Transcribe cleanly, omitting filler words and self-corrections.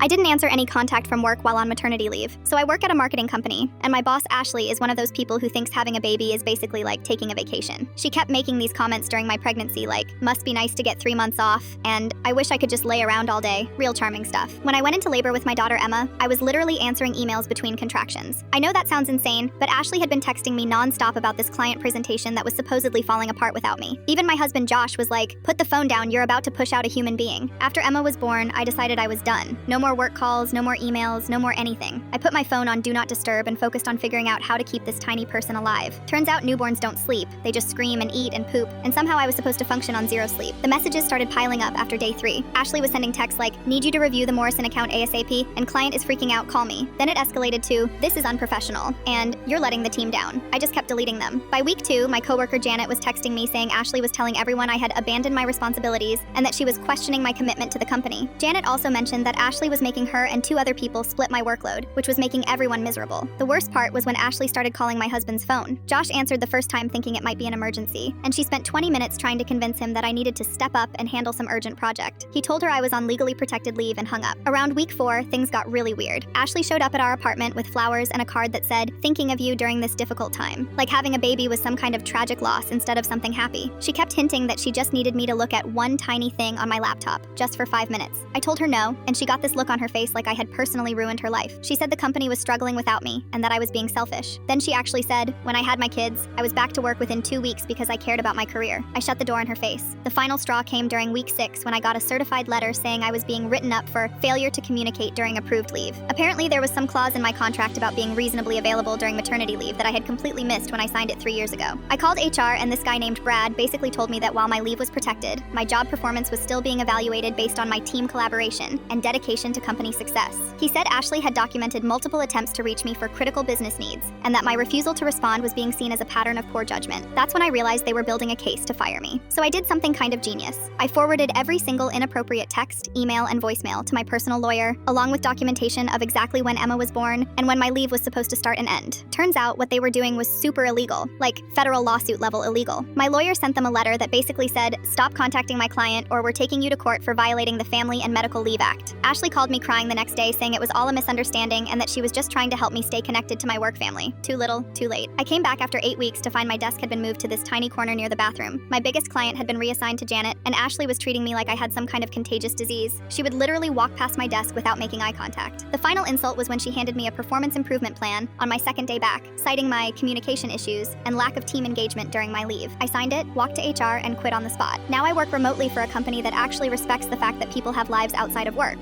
I didn't answer any contact from work while on maternity leave. So I work at a marketing company, and my boss Ashley is one of those people who thinks having a baby is basically like taking a vacation. She kept making these comments during my pregnancy like, must be nice to get 3 months off, and I wish I could just lay around all day. Real charming stuff. When I went into labor with my daughter Emma, I was literally answering emails between contractions. I know that sounds insane, but Ashley had been texting me nonstop about this client presentation that was supposedly falling apart without me. Even my husband Josh was like, put the phone down, you're about to push out a human being. After Emma was born, I decided I was done. No more work calls, no more emails, no more anything. I put my phone on Do Not Disturb and focused on figuring out how to keep this tiny person alive. Turns out newborns don't sleep. They just scream and eat and poop, and somehow I was supposed to function on zero sleep. The messages started piling up after day 3. Ashley was sending texts like, need you to review the Morrison account ASAP, and client is freaking out, call me. Then it escalated to, this is unprofessional, and you're letting the team down. I just kept deleting them. By week 2, my coworker Janet was texting me saying Ashley was telling everyone I had abandoned my responsibilities and that she was questioning my commitment to the company. Janet also mentioned that Ashley was making her and 2 other people split my workload, which was making everyone miserable. The worst part was when Ashley started calling my husband's phone. Josh answered the first time thinking it might be an emergency, and she spent 20 minutes trying to convince him that I needed to step up and handle some urgent project. He told her I was on legally protected leave and hung up. Around week 4, things got really weird. Ashley showed up at our apartment with flowers and a card that said, thinking of you during this difficult time. Like having a baby was some kind of tragic loss instead of something happy. She kept hinting that she just needed me to look at one tiny thing on my laptop, just for 5 minutes. I told her no, and she got this look on her face like I had personally ruined her life. She said the company was struggling without me, and that I was being selfish. Then she actually said, when I had my kids, I was back to work within 2 weeks because I cared about my career. I shut the door in her face. The final straw came during week 6 when I got a certified letter saying I was being written up for failure to communicate during approved leave. Apparently there was some clause in my contract about being reasonably available during maternity leave that I had completely missed when I signed it 3 years ago. I called HR, and this guy named Brad basically told me that while my leave was protected, my job performance was still being evaluated based on my team collaboration and dedication to company success. He said Ashley had documented multiple attempts to reach me for critical business needs, and that my refusal to respond was being seen as a pattern of poor judgment. That's when I realized they were building a case to fire me. So I did something kind of genius. I forwarded every single inappropriate text, email, and voicemail to my personal lawyer, along with documentation of exactly when Emma was born and when my leave was supposed to start and end. Turns out what they were doing was super illegal, like federal lawsuit level illegal. My lawyer sent them a letter that basically said, stop contacting my client or we're taking you to court for violating the Family and Medical Leave Act. Ashley called me crying the next day saying it was all a misunderstanding and that she was just trying to help me stay connected to my work family. Too little, too late. I came back after 8 weeks to find my desk had been moved to this tiny corner near the bathroom. My biggest client had been reassigned to Janet, and Ashley was treating me like I had some kind of contagious disease. She would literally walk past my desk without making eye contact. The final insult was when she handed me a performance improvement plan on my second day back, citing my communication issues and lack of team engagement during my leave. I signed it, walked to HR, and quit on the spot. Now I work remotely for a company that actually respects the fact that people have lives outside of work.